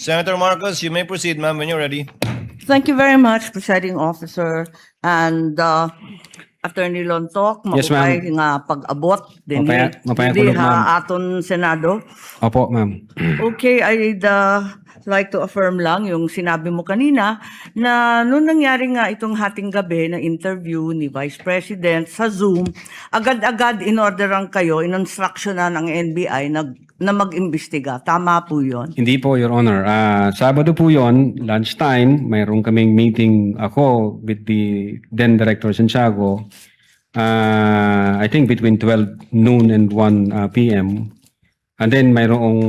Senator Marcos, you may proceed, ma'am, when you're ready. Thank you very much, Presiding Officer. And Attorney Lontok, Yes, ma'am. maupay nga pag-abot din Mapaya hindi kulog, ma'am. aton Senado. Opo, ma'am. Okay, I'd like to affirm lang yung sinabi mo kanina na nung nangyari nga itong hating gabi na interview ni Vice President sa Zoom, agad-agad in-orderan kayo, in-instruction na ng NBI na mag-imbestiga. Tama po yun. Hindi po, Your Honor. Sabado po yon, lunchtime, mayroon kaming meeting ako with the then Director Santiago. I think between 12 noon and 1 p.m. And then mayroong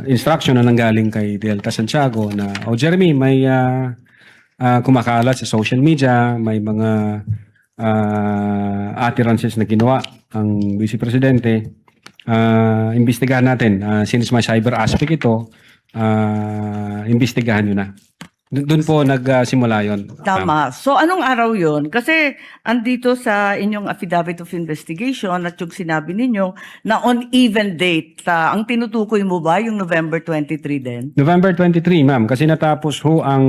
instruction na nanggaling kay Delta Santiago na, Jeremy, may kumakalat sa social media, may mga utterances na ginawa ang Vice Presidente. Imbestigahan natin. Since may cyber aspect ito, imbestigahan nyo na. Doon po nagsimula yon. Tama. So anong araw yon? Kasi andito sa inyong affidavit of investigation at yung sinabi ninyo na on even date, ang tinutukoy mo ba yung November 23 din? November 23, ma'am. Kasi natapos ho ang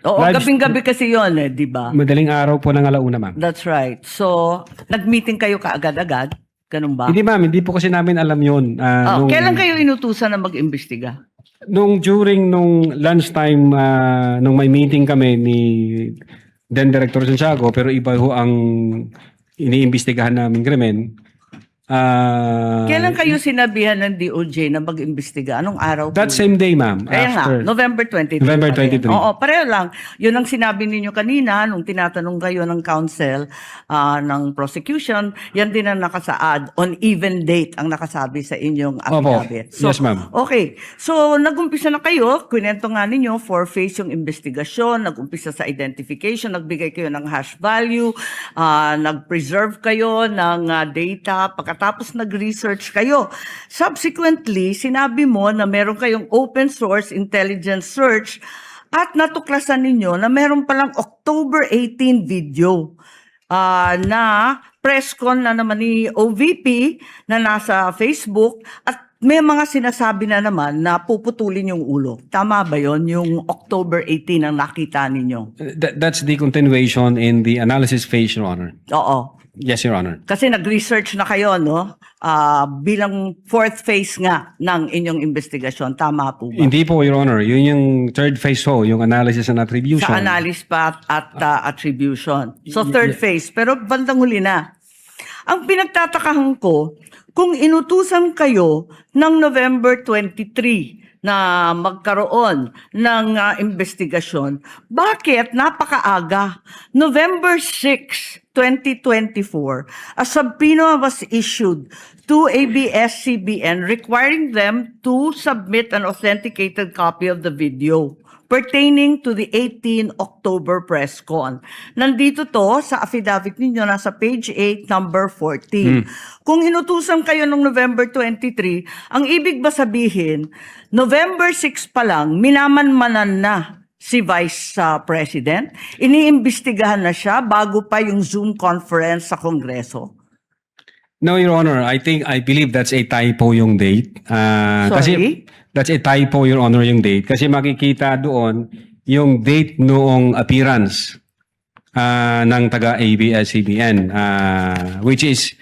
Oo, gabing-gabi kasi yon di ba? madaling araw po ng alauna, ma'am. That's right. So, nag-meeting kayo kaagad-agad? Ganun ba? Hindi, ma'am. Hindi po kasi namin alam yun. Kailan kayo inutusan na mag-imbestiga? During lunchtime, nung may meeting kami ni then Director Santiago, pero iba ho ang iniimbestigahan namin krimen. Kailan kayo sinabihan ng DOJ na mag-imbestiga? Anong araw? That po? same day, ma'am. Kaya nga, November 23. November pa rin. 23. Oo, pareho lang. Yun ang sinabi ninyo kanina nung tinatanong kayo ng counsel ng prosecution. Yan din ang nakasaad. On even date ang nakasabi sa inyong affidavit. Opo. Yes, ma'am. Okay. So, nag-umpisa na kayo. Kwento nga ninyo, 4-phase yung investigasyon. Nag-umpisa sa identification. Nagbigay kayo ng hash value. Nag-preserve kayo ng data. Pagkatapos nag-research kayo. Subsequently, sinabi mo na meron kayong open source intelligence search at natuklasan ninyo na meron palang October 18 video na press con na naman ni OVP na nasa Facebook at may mga sinasabi na naman na puputulin yung ulo. Tama ba yon yung October 18 ang nakita ninyo? That's the continuation in the analysis phase, Your Honor. Oo. Yes, Your Honor. Kasi nag-research na kayo, no? Bilang fourth phase nga ng inyong investigasyon. Tama po ba? Hindi po, Your Honor. Yun yung third phase ho, yung analysis and attribution. Sa analysis pa at attribution. So third phase. Pero bandang huli na. Ang pinagtatakahan ko, kung inutusan kayo ng November 23 na magkaroon ng investigasyon, bakit napakaaga? November 6, 2024, a subpoena was issued to ABS-CBN requiring them to submit an authenticated copy of the video pertaining to the 18 October press con. Nandito to sa affidavit ninyo, nasa page 8, number 14. Kung inutusan kayo noong November 23, ang ibig ba sabihin, November 6 pa lang, minamanmanan na si Vice President? Iniimbestigahan na siya bago pa yung Zoom conference sa Kongreso? No, Your Honor. I believe that's a typo yung date. Kasi that's a typo, Your Honor, yung date. Kasi makikita doon yung date noong appearance ng taga-ABS-CBN, which is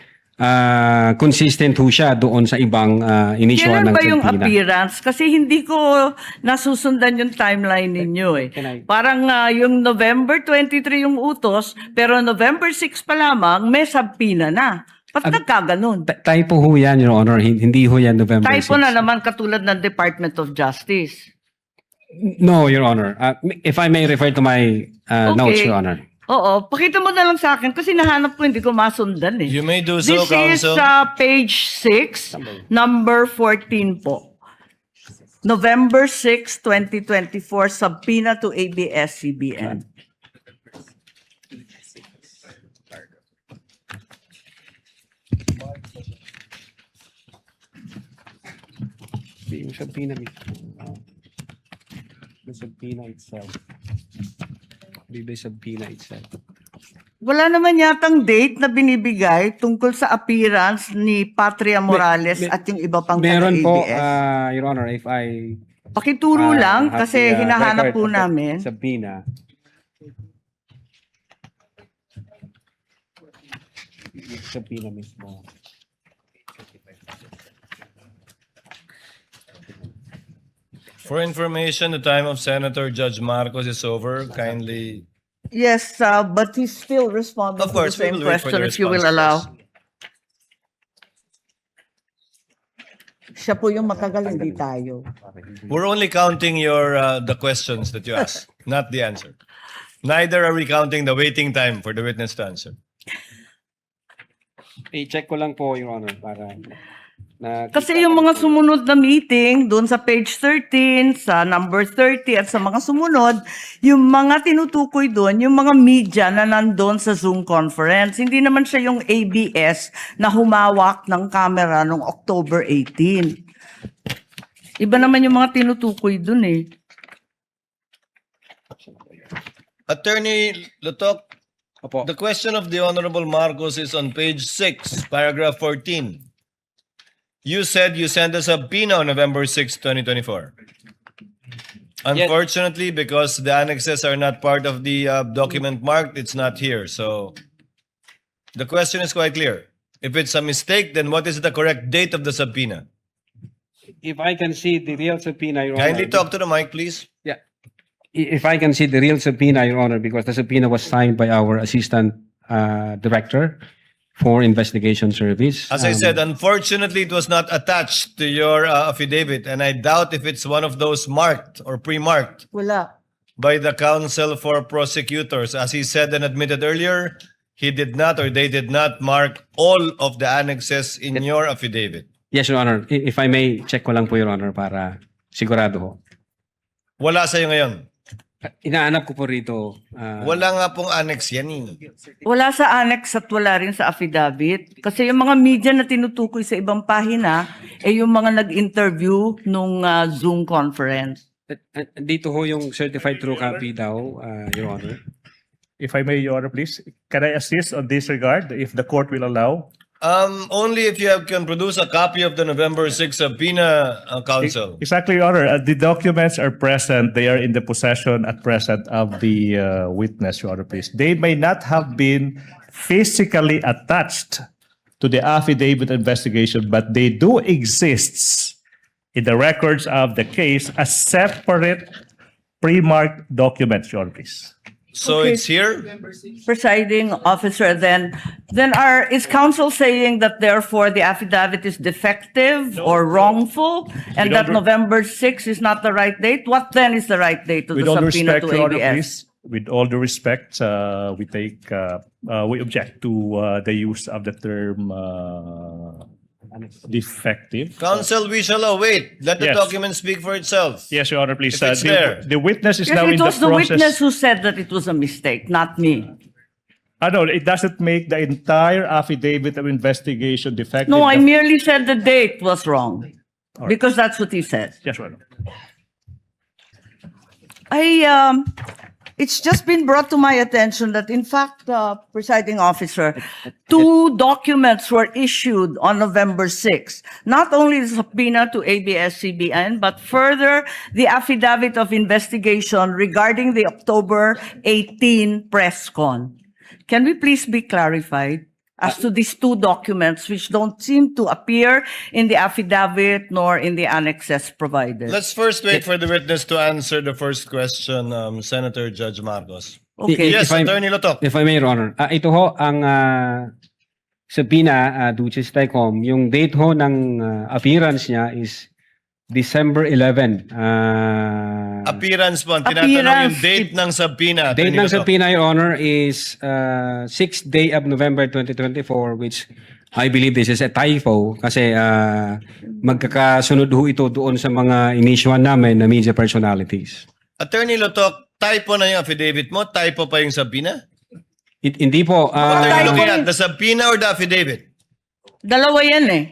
consistent ho siya doon sa ibang initial Kailan ng ba yung subpoena. appearance? Kasi hindi ko nasusundan yung timeline ninyo eh. Parang yung November 23 yung utos, pero November 6 pa lamang may subpoena na. Ba't nagkaganon? Typo ho yan, Your Honor. Hindi ho yan November 6. Typo na naman katulad ng Department of Justice. No, Your Honor. If I may refer to my notes, Your Honor. Oo, pakita mo na lang sa akin kasi nahanap ko hindi ko masundan eh. You may do so, This is Counsel. page 6, number 14 po. November 6, 2024, subpoena to ABS-CBN. Yung subpoena mismo. The subpoena itself. The subpoena itself. Wala naman yatang date na binibigay tungkol sa appearance ni Patria Morales at yung iba pang Meron po, taga-ABS. Your Honor, if I Pakituro lang have kasi the, hinahanap record po of the namin. Subpoena. Subpoena mismo. For information, the time of Senator Judge Marcos is over. Kindly. Yes, but he's still responding Of course, to the we same will wait for question the if you will response, allow. please. Siya po yung matagal, hindi tayo. We're only counting your the questions that you asked, not the answer. Neither are we counting the waiting time for the witness to answer. I-check ko lang po, Your Honor, para Kasi yung mga sumunod na meeting, doon sa page 13, sa number 30, at sa mga sumunod, yung mga tinutukoy doon, yung mga media na nandun sa Zoom conference. Hindi naman siya yung ABS na humawak ng camera noong October 18. Iba naman yung mga tinutukoy doon eh. Attorney Lutok, Opo. the question of the Honorable Marcos is on page 6, paragraph 14. You said you sent a subpoena on November 6, 2024. Unfortunately, because the annexes are not part of the document marked, it's not here. So the question is quite clear. If it's a mistake, then what is the correct date of the subpoena? If I can see the real subpoena, Your Kindly Honor. talk to the mic, please. Yeah. If I can see the real subpoena, Your Honor, because the subpoena was signed by our Assistant Director for Investigation Service. As I said, unfortunately, it was not attached to your affidavit, and I doubt if it's one of those marked or pre-marked Wala. by the counsel for prosecutors. As he said and admitted earlier, he did not or they did not mark all of the annexes in your affidavit. Yes, Your Honor. If I may, check ko lang po, Your Honor, para sigurado ho. Wala sa'yo ngayon. Inaanap ko po rito. Wala nga pong annex yan eh. Wala sa annex at wala rin sa affidavit. Kasi yung mga media na tinutukoy sa ibang pahina, yung mga nag-interview nung Zoom conference. Dito ho yung certified true copy daw, Your Honor. If I may, Your Honor, please, can I assist on this regard, if the court will allow? Only if you can produce a copy of the November 6 subpoena, counsel. Exactly, Your Honor. The documents are present. They are in the possession at present of the witness, Your Honor, please. They may not have been physically attached to the affidavit investigation, but they do exist in the records of the case as separate pre-marked documents, Your Honor, please. So Okay. it's here? Presiding officer, then is counsel saying that therefore the affidavit is defective or wrongful, and With that all re- November 6 is not the right date? What then is the right date to With the all subpoena respect, to Your Honor, ABS? please, with all due respect, we object to the use of the term defective. Counsel, we shall await. Let the Yes. document speak for itself. Yes, Your Honor, please. If it's there. The witness is Yes, now it in the was the witness process. who said that it was a mistake, not me. No, it doesn't make the entire affidavit of investigation defective. No, I merely said the date was wrong, right. because that's what he said. Yes, Your Honor. It's just been brought to my attention that, in fact, presiding officer, two documents were issued on November 6. Not only the subpoena to ABS-CBN, but further the affidavit of investigation regarding the October 18 press con. Can we please be clarified as to these two documents which don't seem to appear in the affidavit nor in the annexes provided? Let's first wait for the witness to answer the first question, Senator Judge Marcos. Okay. Yes, If I- Attorney Lotok. If I may, Your Honor. Ito ho, ang subpoena, Duces Tecom, yung date ho ng appearance niya is December 11. Appearance po. Ang tinatanong yung Appearance. date ng subpoena. Date Attorney ng Lotok. subpoena, Your Honor, is 6th day of November 2024, which I believe this is a typo kasi magkakasunod ho ito doon sa mga inisyuan namin na media personalities. Attorney Lotok, typo na yung affidavit mo? Typo pa yung subpoena? Hindi po. What are you typo looking yun. at? The subpoena or the affidavit? Dalawa yan eh.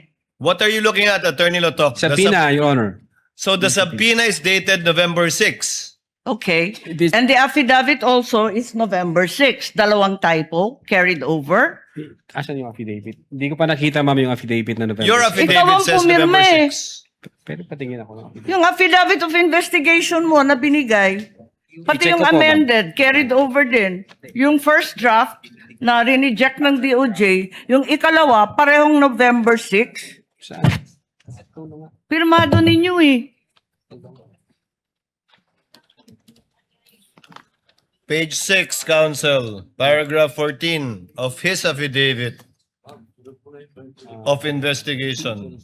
What are you looking at, Attorney Lotok? The subpoena, Your Honor. So the subpoena is dated November 6. Okay. This- And the affidavit also is November 6. Dalawang typo carried over. Asan yung affidavit? Hindi ko pa nakita, ma'am, yung affidavit na November. Your 6. affidavit Ikaw ang says pumirma November eh. 6. Pero patingin ako. Yung affidavit of investigation mo na binigay, pati I-check yung ko po, ma'am. amended, carried over din. Yung first draft na rineject ng DOJ, yung ikalawa, parehong November 6. Saan? Pirmado ninyo eh. Page 6, Counsel, paragraph 14 of his affidavit of investigation.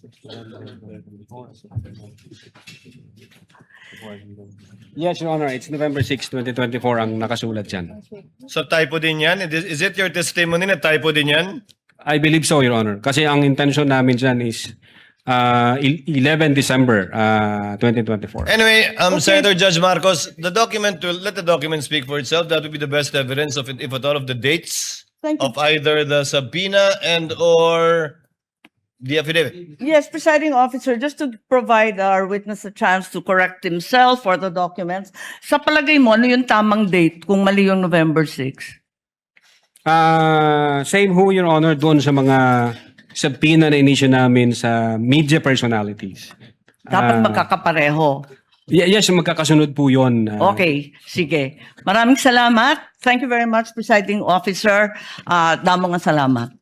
Yes, Your Honor. It's November 6, 2024 ang nakasulat dyan. So typo din yan? Is it your testimony na typo din yan? I believe so, Your Honor. Kasi ang intention namin dyan is 11 December 2024. Anyway, Senator Judge Marcos, the document will let the document speak for itself. That would be the best evidence of it, if at all, of the dates Thank you. of either the subpoena and or the affidavit. Yes, presiding officer, just to provide our witness a chance to correct himself or the documents, sa palagay mo, ano yung tamang date kung mali yung November 6? Same ho, Your Honor, doon sa mga subpoena na inisyo namin sa media personalities. Dapat magkakapareho. Yes, magkakasunod po yun. Okay, sige. Maraming salamat. Thank you very much, presiding officer. Damo nga salamat.